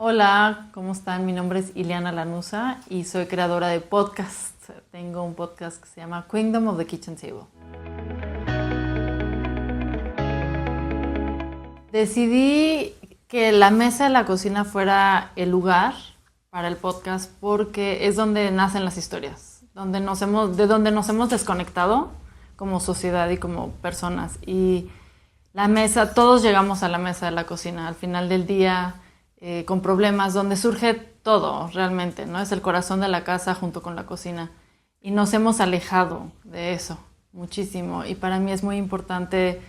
Hola, ¿cómo están? Mi nombre es Ileana Lanuza y soy creadora de podcast. Tengo un podcast que se llama Kingdom of the Kitchen Table. Decidí que la mesa de la cocina fuera el lugar para el podcast porque es donde nacen las historias, de donde nos hemos desconectado como sociedad y como personas. Y la mesa, todos llegamos a la mesa de la cocina al final del día con problemas, donde surge todo realmente, ¿no? Es el corazón de la casa junto con la cocina. Y nos hemos alejado de eso muchísimo. Y para mí es muy importante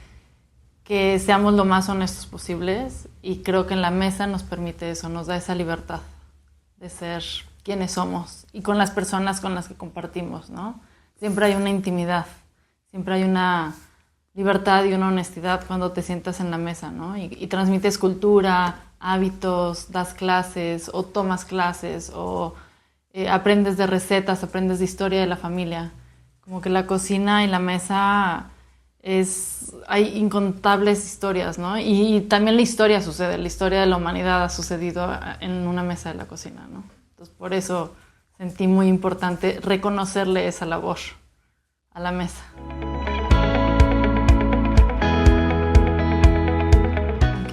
que seamos lo más honestos posibles. Y creo que en la mesa nos permite eso, nos da esa libertad de ser quienes somos y con las personas con las que compartimos, ¿no? Siempre hay una intimidad, siempre hay una libertad y una honestidad cuando te sientas en la mesa, ¿no? Y transmites cultura, hábitos, das clases o tomas clases o aprendes de recetas, aprendes de historia de la familia. Como que la cocina y la mesa hay incontables historias, ¿no? Y también la historia sucede, la historia de la humanidad ha sucedido en una mesa de la cocina, ¿no? Entonces por eso sentí muy importante reconocerle esa labor a la mesa.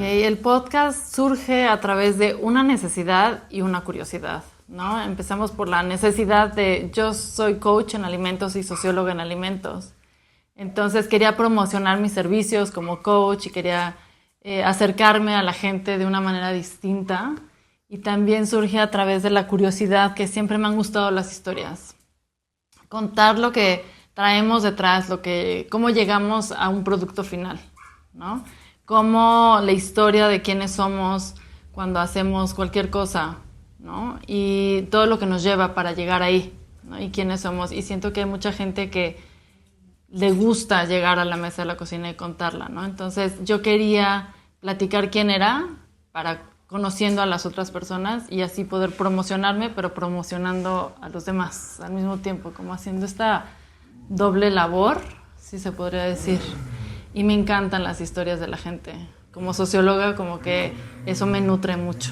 El podcast surge a través de una necesidad y una curiosidad, ¿no? Empezamos por la necesidad yo soy coach en alimentos y socióloga en alimentos. Entonces quería promocionar mis servicios como coach y quería acercarme a la gente de una manera distinta. Y también surge a través de la curiosidad, que siempre me han gustado las historias. Contar lo que traemos detrás, cómo llegamos a un producto final, ¿no? Como la historia de quiénes somos cuando hacemos cualquier cosa, ¿no? Y todo lo que nos lleva para llegar ahí, ¿no? Y quiénes somos. Y siento que hay mucha gente que le gusta llegar a la mesa de la cocina y contarla, ¿no? Entonces yo quería platicar quién era conociendo a las otras personas y así poder promocionarme, pero promocionando a los demás al mismo tiempo, como haciendo esta doble labor, si se podría decir. Y me encantan las historias de la gente. Como socióloga, como que eso me nutre mucho.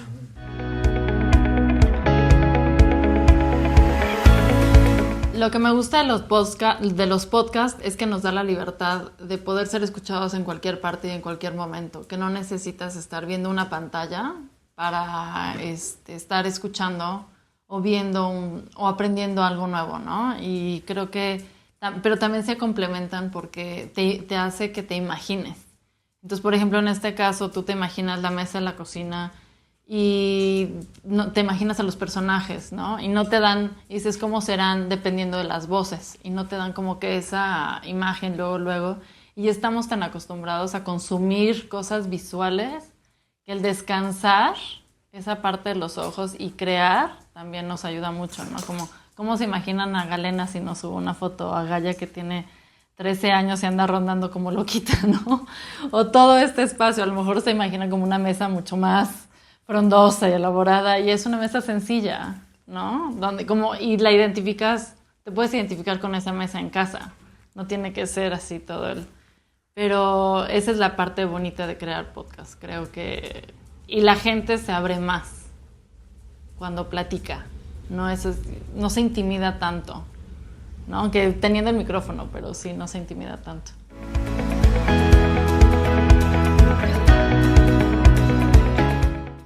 Lo que me gusta de los podcasts es que nos da la libertad de poder ser escuchados en cualquier parte y en cualquier momento. Que no necesitas estar viendo una pantalla para estar escuchando o viendo o aprendiendo algo nuevo, ¿no? Y creo que pero también se complementan porque te hace que te imagines. Entonces, por ejemplo, en este caso, tú te imaginas la mesa de la cocina y te imaginas a los personajes, ¿no? Y no te dan, dices cómo serán dependiendo de las voces, y no te dan como que esa imagen luego. Y estamos tan acostumbrados a consumir cosas visuales que el descansar esa parte de los ojos y crear también nos ayuda mucho, ¿no? ¿Cómo se imaginan a Galena si nos subo una foto? A Gaya que tiene 13 años y anda rondando como loquita, ¿no? O todo este espacio, a lo mejor se imagina como una mesa mucho más frondosa y elaborada, y es una mesa sencilla, ¿no? Y la identificas, te puedes identificar con esa mesa en casa. No tiene que ser así todo Pero esa es la parte bonita de crear podcast, creo que. Y la gente se abre más cuando platica. No se intimida tanto, ¿no? Aunque teniendo el micrófono, pero sí, no se intimida tanto.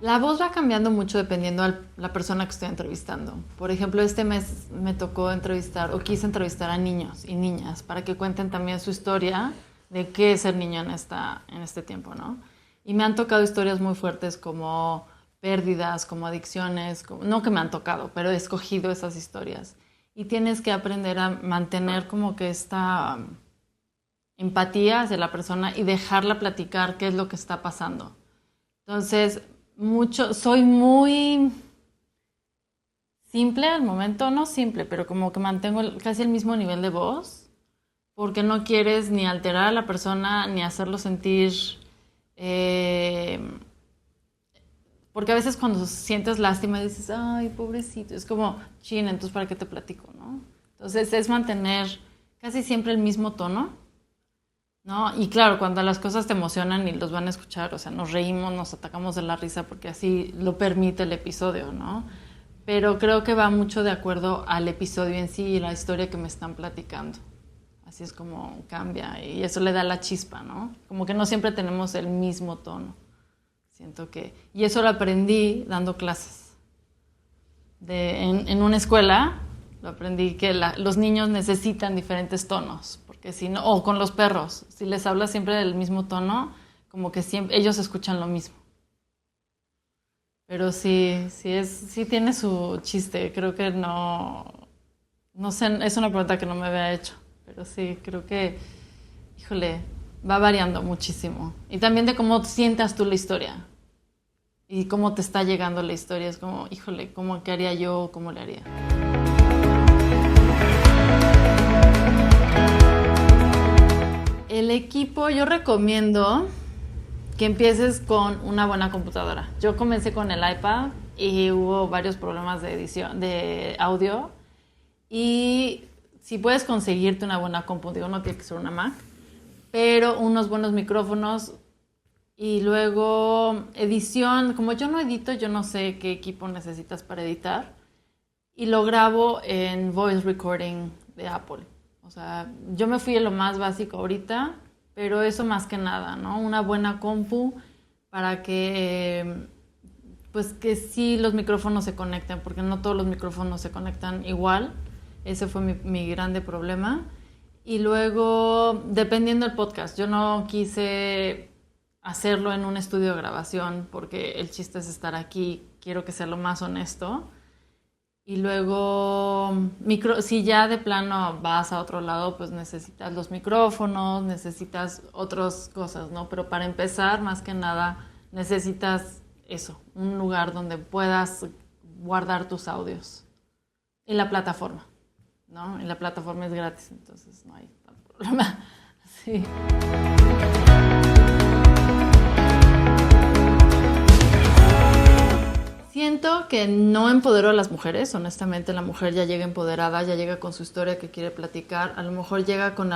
La voz va cambiando mucho dependiendo de la persona que estoy entrevistando. Por ejemplo, este mes me tocó quise entrevistar a niños y niñas para que cuenten también su historia de qué es ser niño en este tiempo, ¿no? Y me han tocado historias muy fuertes como pérdidas, como adicciones, no que me han tocado, pero he escogido esas historias. Y tienes que aprender a mantener como que esta empatía hacia la persona y dejarla platicar qué es lo que está pasando. Entonces, soy muy simple al momento, no simple, pero como que mantengo casi el mismo nivel de voz, porque no quieres ni alterar a la persona ni hacerlo sentir. Porque a veces cuando sientes lástima dices, ay, pobrecito, es como, chin, entonces ¿para qué te platico, no? Entonces es mantener casi siempre el mismo tono, ¿no? Y claro, cuando las cosas te emocionan y los van a escuchar, o sea, nos reímos, nos atacamos de la risa porque así lo permite el episodio, ¿no? Pero creo que va mucho de acuerdo al episodio en sí y la historia que me están platicando. Así es como cambia y eso le da la chispa, ¿no? Como que no siempre tenemos el mismo tono. Siento que... Y eso lo aprendí dando clases. En una escuela lo aprendí que los niños necesitan diferentes tonos. Porque si no... O con los perros. Si les hablas siempre del mismo tono, como que siempre ellos escuchan lo mismo. Pero sí tiene su chiste. Creo que no sé, es una pregunta que no me había hecho. Pero sí, creo que, híjole, va variando muchísimo. Y también de cómo sientas tú la historia. Y cómo te está llegando la historia. Es como, híjole, ¿cómo qué haría yo? ¿Cómo le haría? El equipo, yo recomiendo que empieces con una buena computadora. Yo comencé con el iPad y hubo varios problemas de edición, de audio. Y si puedes conseguirte una buena compu, digo, no tiene que ser una Mac, pero unos buenos micrófonos y luego edición. Como yo no edito, yo no sé qué equipo necesitas para editar y lo grabo en voice recording de Apple. O sea, yo me fui a lo más básico ahorita, pero eso más que nada, ¿no? Una buena compu para que, pues que sí los micrófonos se conecten, porque no todos los micrófonos se conectan igual. Ese fue mi grande problema. Y luego, dependiendo del podcast, yo no quise hacerlo en un estudio de grabación porque el chiste es estar aquí, quiero que sea lo más honesto. Y luego, si ya de plano vas a otro lado, pues necesitas los micrófonos, necesitas otras cosas, ¿no? Pero para empezar, más que nada, necesitas eso, un lugar donde puedas guardar tus audios. Y la plataforma, ¿no? Y la plataforma es gratis, entonces no hay tanto problema. Sí. Siento que no empodero a las mujeres, honestamente la mujer ya llega empoderada, ya llega con su historia que quiere platicar, a lo mejor llega con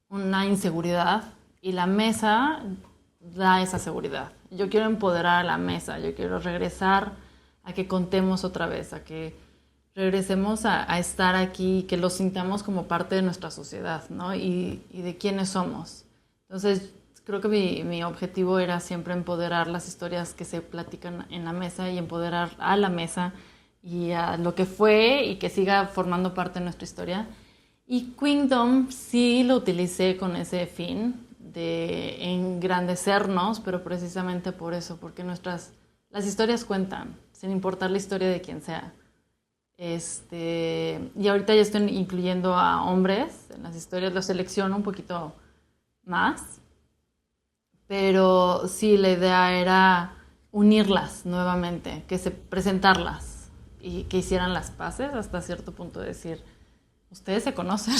una inseguridad y la mesa da esa seguridad. Yo quiero empoderar a la mesa, yo quiero regresar a que contemos otra vez, a que regresemos a estar aquí, que lo sintamos como parte de nuestra sociedad, ¿no? Y de quiénes somos. Entonces, creo que mi objetivo era siempre empoderar las historias que se platican en la mesa y empoderar a la mesa y a lo que fue y que siga formando parte de nuestra historia. Y Queendom sí lo utilicé con ese fin de engrandecernos, pero precisamente por eso, porque las historias cuentan, sin importar la historia de quien sea. Y ahorita ya estoy incluyendo a hombres en las historias, los selecciono un poquito más. Pero sí, la idea era unirlas nuevamente, presentarlas y que hicieran las paces hasta cierto punto, decir, ustedes se conocen,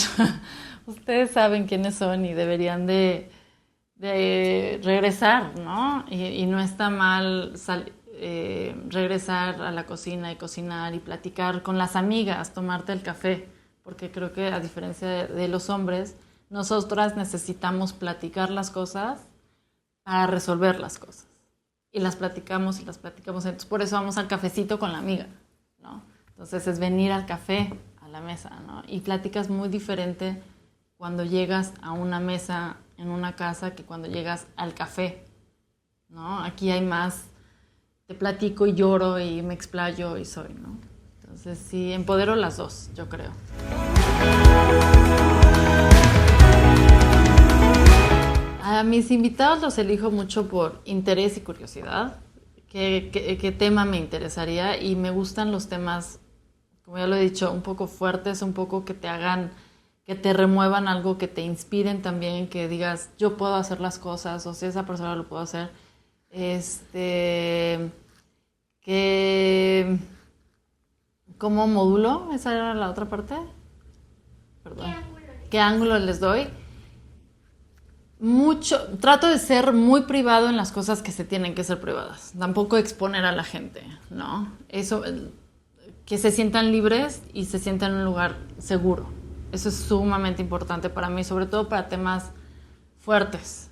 ustedes saben quiénes son y deberían de regresar, ¿no? Y no está mal regresar a la cocina y cocinar y platicar con las amigas, tomarte el café, porque creo que a diferencia de los hombres, nosotras necesitamos platicar las cosas para resolver las cosas. Y las platicamos. Entonces, por eso vamos al cafecito con la amiga, ¿no? Entonces, es venir al café, a la mesa, ¿no? Y platicas muy diferente cuando llegas a una mesa en una casa que cuando llegas al café, ¿no? Aquí hay más, te platico y lloro y me explayo y soy, ¿no? Entonces, sí, empodero las dos, yo creo. A mis invitados los elijo mucho por interés y curiosidad. ¿Qué tema me interesaría? Y me gustan los temas, como ya lo he dicho, un poco fuertes, un poco que te hagan, que te remuevan algo, que te inspiren también, que digas, yo puedo hacer las cosas, o si esa persona lo puedo hacer. ¿Cómo modulo? ¿Esa era la otra parte? Perdón. ¿Qué ángulo les doy? Trato de ser muy privado en las cosas que se tienen que ser privadas. Tampoco exponer a la gente, ¿no? Eso, que se sientan libres y se sientan en un lugar seguro. Eso es sumamente importante para mí, sobre todo para temas fuertes,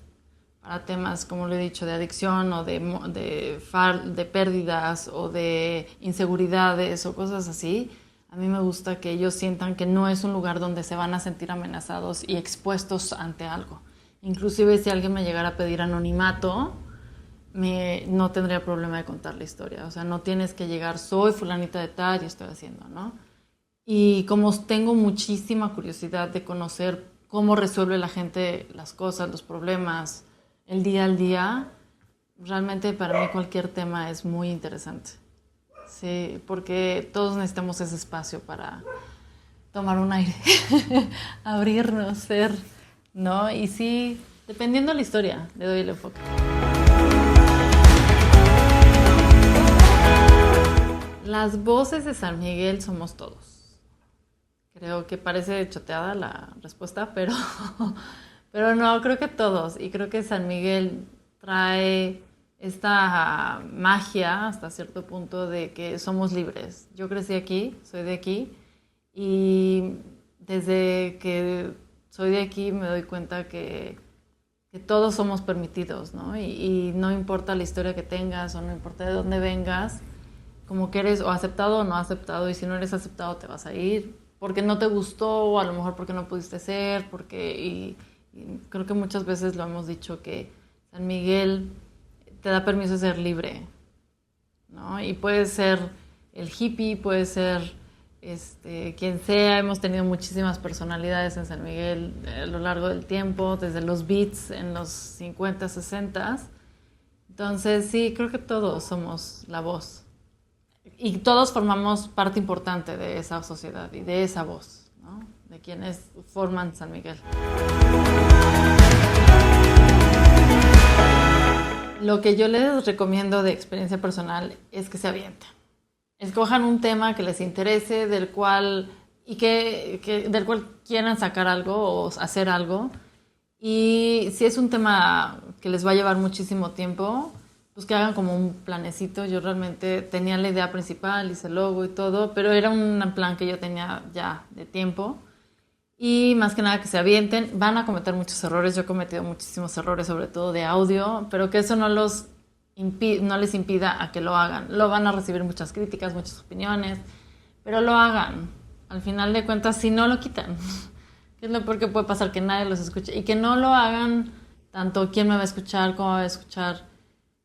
para temas, como lo he dicho, de adicción o de pérdidas o de inseguridades o cosas así. A mí me gusta que ellos sientan que no es un lugar donde se van a sentir amenazados y expuestos ante algo. Inclusive si alguien me llegara a pedir anonimato, no tendría problema de contar la historia. O sea, no tienes que llegar, soy fulanita de tal y estoy haciendo, ¿no? Y como tengo muchísima curiosidad de conocer cómo resuelve la gente las cosas, los problemas, el día al día, realmente para mí cualquier tema es muy interesante. Sí, porque todos necesitamos ese espacio para tomar un aire, abrirnos, ser, ¿no? Y sí, dependiendo de la historia, le doy el enfoque. Las voces de San Miguel somos todos. Creo que parece choteada la respuesta, pero no, creo que todos. Y creo que San Miguel trae esta magia hasta cierto punto de que somos libres. Yo crecí aquí, soy de aquí, y desde que soy de aquí me doy cuenta que todos somos permitidos, ¿no? Y no importa la historia que tengas o no importa de dónde vengas, como que eres o aceptado o no aceptado, y si no eres aceptado te vas a ir porque no te gustó o a lo mejor porque no pudiste ser, y creo que muchas veces lo hemos dicho que San Miguel te da permiso de ser libre, ¿no? Y puede ser el hippie, puede ser quien sea. Hemos tenido muchísimas personalidades en San Miguel a lo largo del tiempo, desde los Beats en los 50, 60. Entonces sí, creo que todos somos la voz. Y todos formamos parte importante de esa sociedad y de esa voz, ¿no? De quienes forman San Miguel. Lo que yo les recomiendo de experiencia personal es que se avienten. Escojan un tema que les interese, del cual quieran sacar algo o hacer algo. Y si es un tema que les va a llevar muchísimo tiempo, pues que hagan como un planecito. Yo realmente tenía la idea principal, hice el logo y todo, pero era un plan que yo tenía ya de tiempo. Y más que nada que se avienten. Van a cometer muchos errores. Yo he cometido muchísimos errores, sobre todo de audio, pero que eso no les impida a que lo hagan. Lo van a recibir muchas críticas, muchas opiniones, pero lo hagan. Al final de cuentas, si no lo quitan, que es lo peor que puede pasar, que nadie los escuche. Y que no lo hagan tanto quién me va a escuchar, cómo me va a escuchar.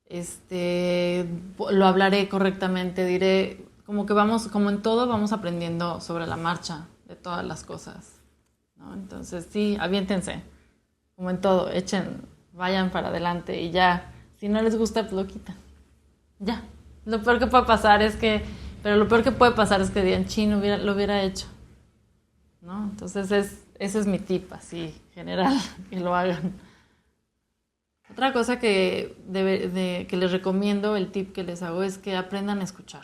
Lo hablaré correctamente, diré, como que como en todo, vamos aprendiendo sobre la marcha de todas las cosas, ¿no? Entonces sí, aviéntense, como en todo, vayan para adelante y ya. Si no les gusta, pues lo quitan. Ya. Lo peor que puede pasar es que digan, chino, lo hubiera hecho, ¿no? Entonces ese es mi tip, así, general, que lo hagan. Otra cosa que les recomiendo, el tip que les hago, es que aprendan a escuchar.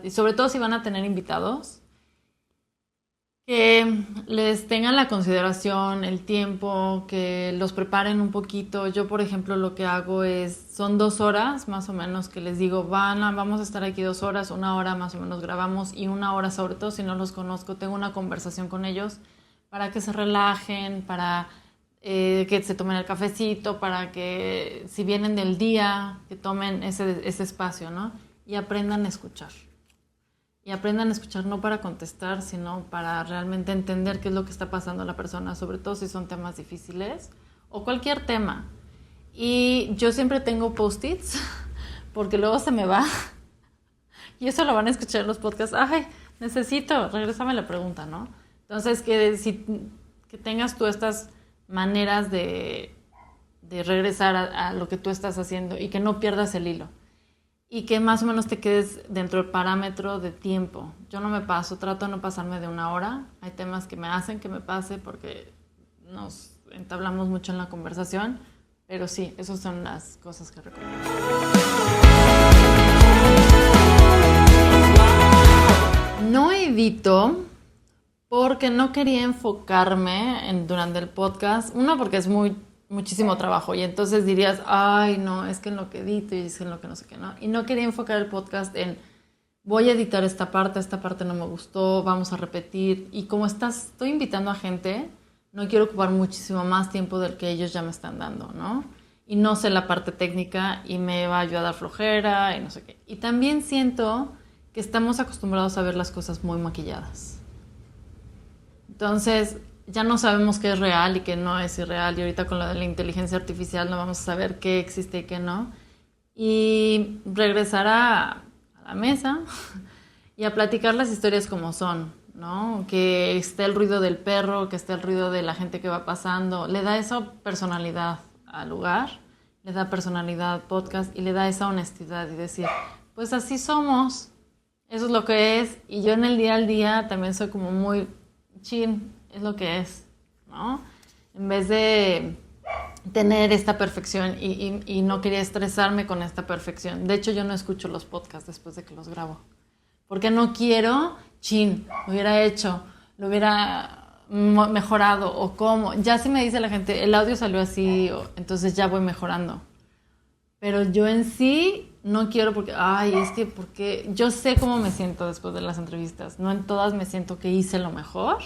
Y sobre todo si van a tener invitados, que les tengan la consideración, el tiempo, que los preparen un poquito. Yo, por ejemplo, lo que hago son 2 horas más o menos, que les digo, vamos a estar aquí 2 horas, 1 hora más o menos grabamos, y 1 hora, sobre todo si no los conozco, tengo una conversación con ellos para que se relajen, para que se tomen el cafecito, para que si vienen del día, que tomen ese espacio, ¿no? Y aprendan a escuchar. Y aprendan a escuchar no para contestar, sino para realmente entender qué es lo que está pasando a la persona, sobre todo si son temas difíciles o cualquier tema. Y yo siempre tengo post-its, porque luego se me va. Y eso lo van a escuchar en los podcasts. Ay, regrésame la pregunta, ¿no? Entonces, que tengas tú estas maneras de regresar a lo que tú estás haciendo y que no pierdas el hilo. Y que más o menos te quedes dentro del parámetro de tiempo. Yo no me paso, trato de no pasarme de 1 hora. Hay temas que me hacen que me pase porque nos entablamos mucho en la conversación, pero sí, esas son las cosas que recomiendo. No edito porque no quería enfocarme durante el podcast. Uno, porque es muchísimo trabajo, y entonces dirías, ay, no, es que en lo que edito y es en lo que no sé qué, ¿no? Y no quería enfocar el podcast en voy a editar esta parte no me gustó, vamos a repetir. Y como estoy invitando a gente, no quiero ocupar muchísimo más tiempo del que ellos ya me están dando, ¿no? Y no sé la parte técnica y me va a ayudar a dar flojera y no sé qué. Y también siento que estamos acostumbrados a ver las cosas muy maquilladas. Entonces, ya no sabemos qué es real y qué no es irreal. Y ahorita con lo de la inteligencia artificial no vamos a saber qué existe y qué no. Y regresar a la mesa y a platicar las historias como son, ¿no? Que esté el ruido del perro, que esté el ruido de la gente que va pasando. Le da esa personalidad al lugar, le da personalidad al podcast y le da esa honestidad y decir, pues así somos, eso es lo que es. Y yo en el día al día también soy como muy chin, es lo que es, ¿no? En vez de tener esta perfección y no quería estresarme con esta perfección. De hecho, yo no escucho los podcasts después de que los grabo. Porque no quiero, lo hubiera hecho, lo hubiera mejorado o cómo. Ya si me dice la gente, el audio salió así, entonces ya voy mejorando. Pero yo en sí no quiero porque yo sé cómo me siento después de las entrevistas. No en todas me siento que hice lo mejor.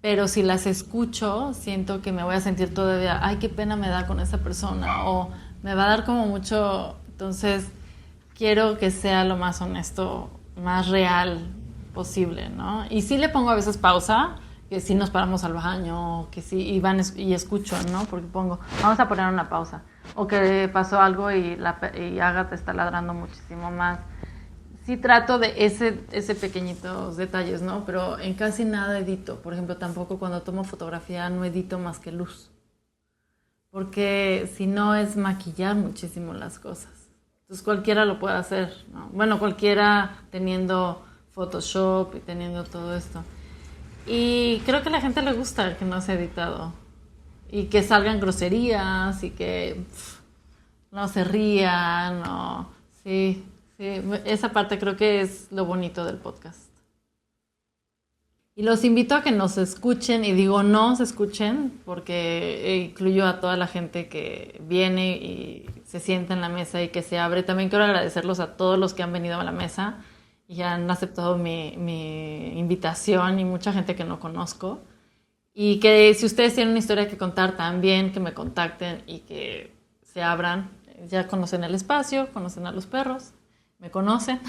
Pero si las escucho, siento que me voy a sentir todavía, ay, qué pena me da con esa persona, o me va a dar como mucho. Entonces, quiero que sea lo más honesto, más real posible, ¿no? Y sí le pongo a veces pausa, que sí nos paramos al baño, que sí, y escucho, ¿no? Porque vamos a poner una pausa. O que pasó algo y Agatha está ladrando muchísimo más. Sí trato de ese pequeñitos detalles, ¿no? Pero en casi nada edito. Por ejemplo, tampoco cuando tomo fotografía no edito más que luz. Porque si no es maquillar muchísimo las cosas. Entonces cualquiera lo puede hacer, ¿no? Bueno, cualquiera teniendo Photoshop y teniendo todo esto. Y creo que a la gente le gusta que no sea editado. Y que salgan groserías y que no se rían, no. Sí. Sí, esa parte creo que es lo bonito del podcast. Y los invito a que nos escuchen, y digo nos escuchen, porque incluyo a toda la gente que viene y se sienta en la mesa y que se abre. También quiero agradecerlos a todos los que han venido a la mesa y han aceptado mi invitación, y mucha gente que no conozco. Y que si ustedes tienen una historia que contar también, que me contacten y que se abran. Ya conocen el espacio, conocen a los perros. Me conocen.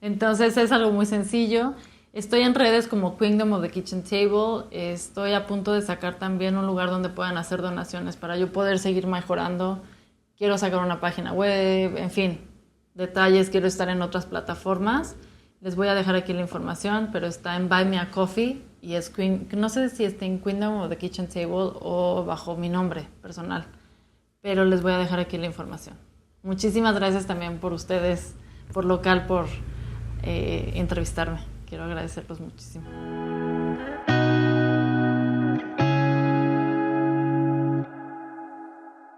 Entonces es algo muy sencillo. Estoy en redes como Kingdom of the Kitchen Table. Estoy a punto de sacar también un lugar donde puedan hacer donaciones para yo poder seguir mejorando. Quiero sacar una página web, en fin, detalles. Quiero estar en otras plataformas. Les voy a dejar aquí la información, pero está en Buy Me a Coffee y no sé si está en Kingdom of the Kitchen Table o bajo mi nombre personal, pero les voy a dejar aquí la información. Muchísimas gracias también por ustedes, por Local, por entrevistarme. Quiero agradecerlos muchísimo.